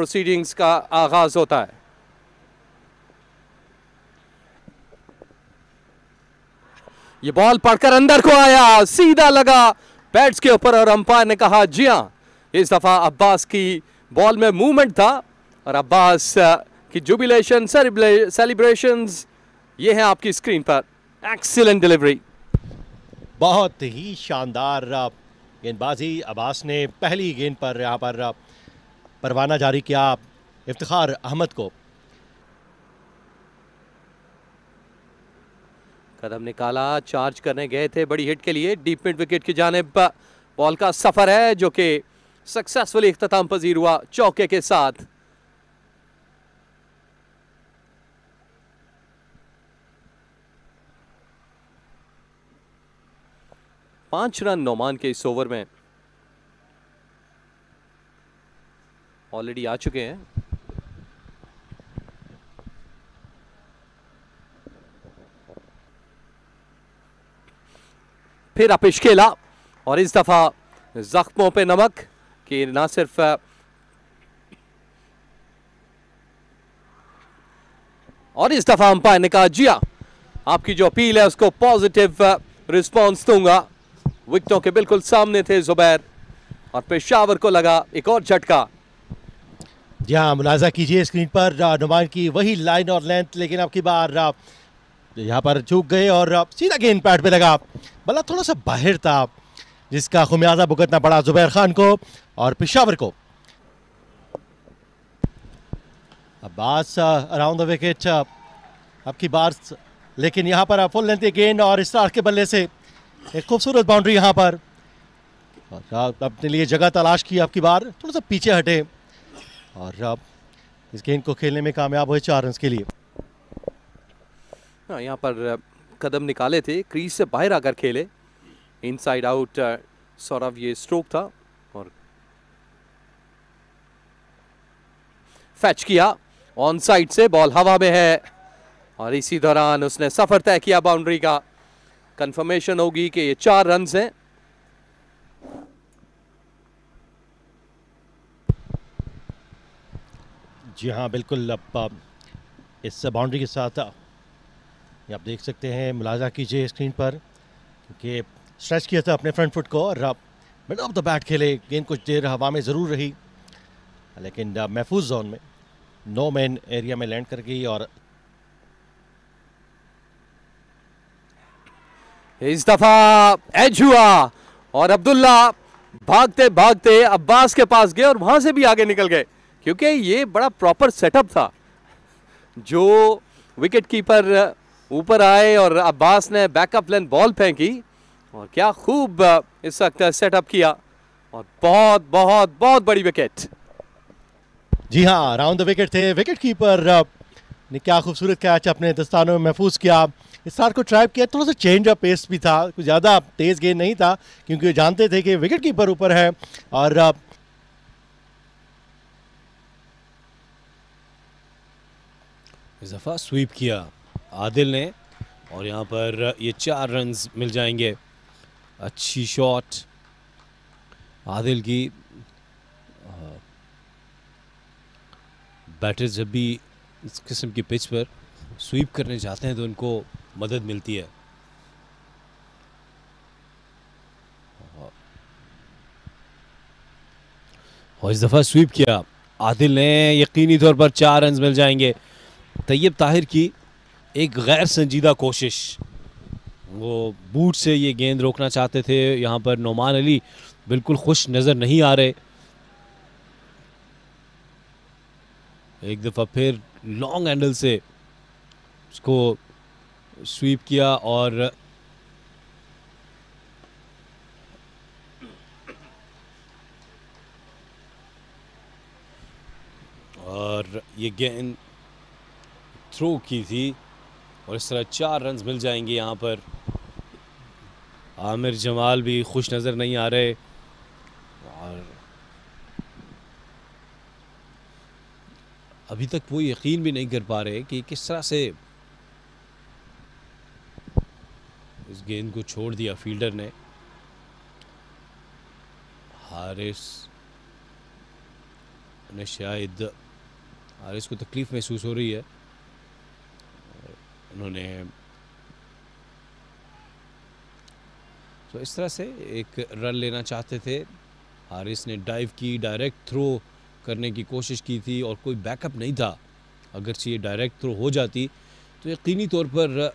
Proceedings का आगाज होता है। ये बॉल पड़कर अंदर को आया, सीधा लगा बैट्स के ऊपर और अंपायर ने कहा जी हां, इस दफा अब्बास की बॉल में मूवमेंट था और अब्बास की जुबिलेशन सेलिब्रेशंस ये है आपकी स्क्रीन पर। एक्सीलेंट डिलीवरी, बहुत ही शानदार गेंदबाजी। अब्बास ने पहली गेंद पर यहाँ पर परवाना जारी किया इफ्तिखार अहमद को। कदम निकाला, चार्ज करने गए थे बड़ी हिट के लिए, डीप मिड विकेट की जानिब बॉल का सफर है जो कि सक्सेसफुली इख्तिताम पजीर हुआ चौके के साथ। पांच रन नोमान के इस ओवर में ऑलरेडी आ चुके हैं। फिर अपिश खेला और इस दफा जख्मों पे नमक कि ना सिर्फ और इस दफा अंपायर ने कहा जी हां, आपकी जो अपील है उसको पॉजिटिव रिस्पांस दूंगा। विकेटों के बिल्कुल सामने थे जुबैर और पेशावर को लगा एक और झटका। जी हाँ, मुलाजा कीजिए स्क्रीन पर नुमान की वही लाइन और लेंथ, लेकिन अब की बार यहाँ पर चूक गए और सीधा गेंद पैड पे लगा। बल्ला थोड़ा सा बाहर था जिसका खुमियाजा भुगतना पड़ा जुबैर खान को और पेशावर को। अब्बास अराउंड द विकेट अब की बार, लेकिन यहाँ पर फुल लेंथ गेंद और स्टार के बल्ले से एक खूबसूरत बाउंड्री यहाँ पर। अपने लिए जगह तलाश की, अब की बार थोड़ा सा पीछे हटे और इस गेंद को खेलने में कामयाब हुए 4 रन के लिए। यहाँ पर कदम निकाले थे, क्रीज से बाहर आकर खेले, इनसाइड आउट सौरभ ये स्ट्रोक था और फैच किया ऑन साइड से, बॉल हवा में है और इसी दौरान उसने सफर तय किया बाउंड्री का। कंफर्मेशन होगी कि ये 4 रन हैं। जी हाँ बिल्कुल, अब इस बाउंड्री के साथ आप देख सकते हैं, मुलाजा कीजिए स्क्रीन पर, क्योंकि स्ट्रेच किया था अपने फ्रंट फुट को और मिड ऑफ द बैट खेले। गेंद कुछ देर हवा में ज़रूर रही लेकिन महफूज जोन में नो मैन एरिया में लैंड कर गई और इस दफा एज हुआ और अब्दुल्ला भागते भागते अब्बास के पास गए और वहां से भी आगे निकल गए, क्योंकि ये बड़ा प्रॉपर सेटअप था। जो विकेट कीपर ऊपर आए और अब्बास ने बैकअप लेन बॉल फेंकी और क्या खूब इस वक्त सेटअप किया और बहुत बहुत बहुत बड़ी विकेट। जी हाँ, राउंड द विकेट थे। विकेट कीपर ने क्या खूबसूरत कैच अपने दस्तानों में महफूज किया। इस बार को ट्राई किया, थोड़ा सा चेंज ऑफ पेस भी था, कुछ ज़्यादा तेज़ गेंद नहीं था क्योंकि जानते थे कि विकेट कीपर ऊपर है। और इस दफ़ा स्वीप किया आदिल ने और यहाँ पर ये 4 रन मिल जाएंगे। अच्छी शॉट आदिल की। बैटर्स जब भी इस किस्म की पिच पर स्वीप करने जाते हैं तो उनको मदद मिलती है। और इस दफ़ा स्वीप किया आदिल ने, यकीनी तौर पर 4 रन मिल जाएंगे। तैयब ताहिर की एक गैर संजीदा कोशिश, वो बूट से ये गेंद रोकना चाहते थे। यहाँ पर नोमान अली बिल्कुल खुश नज़र नहीं आ रहे। एक दफ़ा फिर लॉन्ग हैंडल से उसको स्वीप किया और ये गेंद थ्रो की थी और इस तरह 4 रन मिल जाएंगे। यहाँ पर आमिर जमाल भी खुश नज़र नहीं आ रहे और अभी तक वो यकीन भी नहीं कर पा रहे कि किस तरह से इस गेंद को छोड़ दिया फील्डर ने। हारिस उन्हें शायद हारिस को तकलीफ महसूस हो रही है। उन्होंने तो इस तरह से एक रन लेना चाहते थे। हारिस ने डाइव की, डायरेक्ट थ्रो करने की कोशिश की थी और कोई बैकअप नहीं था। अगर ये डायरेक्ट थ्रो हो जाती तो यकीनी तौर पर,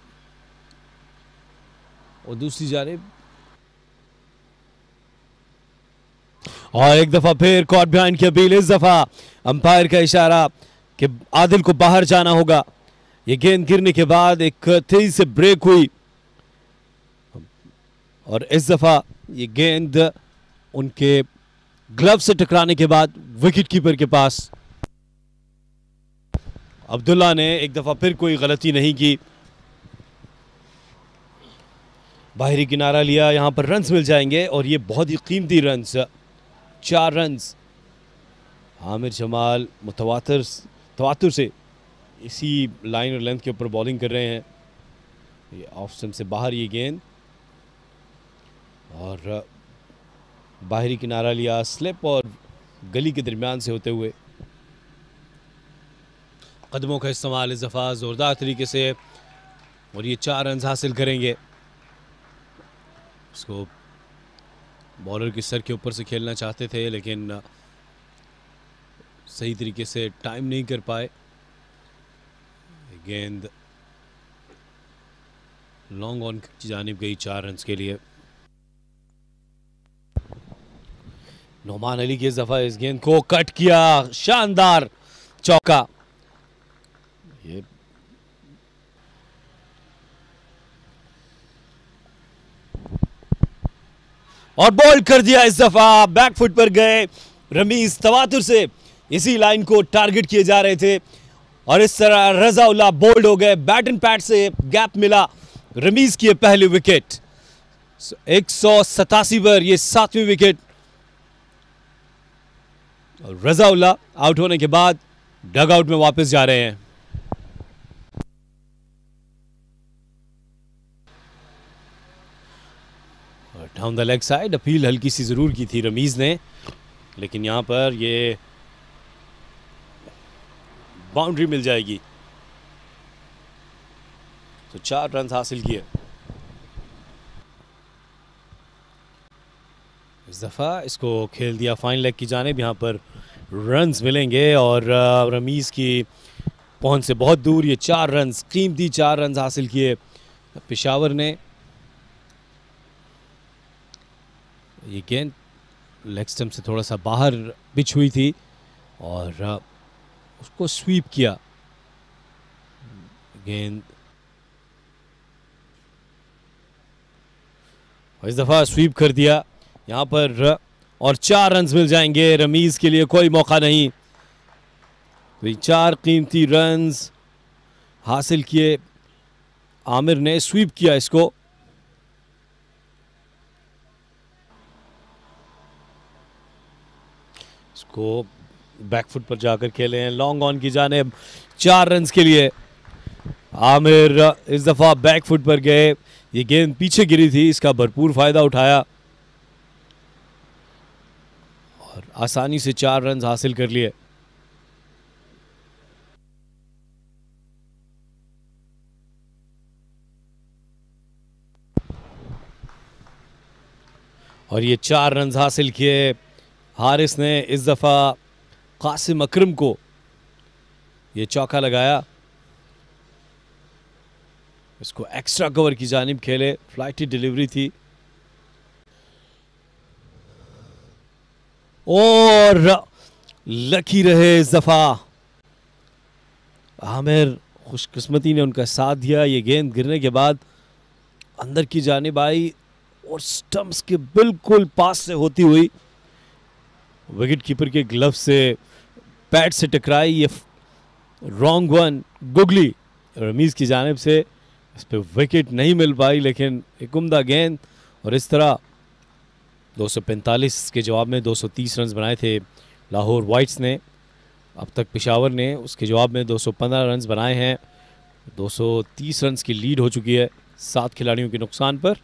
और दूसरी जानिब और एक दफा फिर कॉट बिहाइंड की अपील। इस दफा अंपायर का इशारा कि आदिल को बाहर जाना होगा। ये गेंद गिरने के बाद एक तेजी से ब्रेक हुई और इस दफा ये गेंद उनके ग्लव से टकराने के बाद विकेट कीपर के पास। अब्दुल्ला ने एक दफा फिर कोई गलती नहीं की, बाहरी किनारा लिया। यहां पर रन्स मिल जाएंगे और ये बहुत ही कीमती रन्स, 4 रन्स। आमिर जमाल तवातुर से इसी लाइन और लेंथ के ऊपर बॉलिंग कर रहे हैं। ये ऑफ स्टंप से बाहर ये गेंद और बाहरी किनारा लिया, स्लिप और गली के दरमियान से होते हुए। कदमों का इस्तेमाल इस दफ़ा ज़ोरदार तरीके से और ये 4 रन हासिल करेंगे। इसको बॉलर के सर के ऊपर से खेलना चाहते थे लेकिन सही तरीके से टाइम नहीं कर पाए। गेंद लॉन्ग ऑन की जानिब गई 4 रन के लिए। नोमान अली की इस दफा इस गेंद को कट किया, शानदार चौका। ये और बॉल कर दिया इस दफा, बैकफुट पर गए रमीज। तवातुर से इसी लाइन को टारगेट किए जा रहे थे और इस तरह रजाउल्लाह बोल्ड हो गए। बैट एंड पैड से गैप मिला, रमीज की पहली विकेट। 187 पर ये 7वीं विकेट। रजाउल्लाह आउट होने के बाद डगआउट में वापस जा रहे हैं। Down the leg side appeal हल्की सी जरूर की थी रमीज ने, लेकिन यहां पर ये बाउंड्री मिल जाएगी। तो 4 रन हासिल किए। इस दफा इसको खेल दिया फाइन लेग की जानिब। यहां पर रन्स मिलेंगे और रमीज की पहुंच से बहुत दूर ये 4 रन, कीमती 4 रन हासिल किए पेशावर ने। ये गेंद लेग स्टंप से थोड़ा सा बाहर पिच हुई थी और उसको स्वीप किया। गेंद इस दफा स्वीप कर दिया यहां पर और 4 रन मिल जाएंगे। रमीज के लिए कोई मौका नहीं। तो 4 कीमती रन हासिल किए। आमिर ने स्वीप किया इसको। को बैकफुट पर जाकर खेले हैं, लॉन्ग ऑन की जानिब 4 रन के लिए। आमिर इस दफा बैकफुट पर गए। ये गेंद पीछे गिरी थी, इसका भरपूर फायदा उठाया और आसानी से 4 रन हासिल कर लिए। और ये 4 रन हासिल किए। हारिस ने इस दफा कासिम अकरम को ये चौका लगाया। इसको एक्स्ट्रा कवर की जानिब खेले, फ्लाइटी डिलीवरी थी और लकी रहे इस दफा। आमिर खुशकिस्मती ने उनका साथ दिया। ये गेंद गिरने के बाद अंदर की जानिब आई और स्टंप्स के बिल्कुल पास से होती हुई विकेट कीपर के ग्लव से पैड से टकराई। ये रॉन्ग वन गुगली रमीज की जानिब से, इस पे विकेट नहीं मिल पाई लेकिन एक उम्दा गेंद। और इस तरह 245 के जवाब में 230 रन बनाए थे लाहौर वाइट्स ने। अब तक पेशावर ने उसके जवाब में 215 रन बनाए हैं। 230 रन की लीड हो चुकी है 7 खिलाड़ियों के नुकसान पर।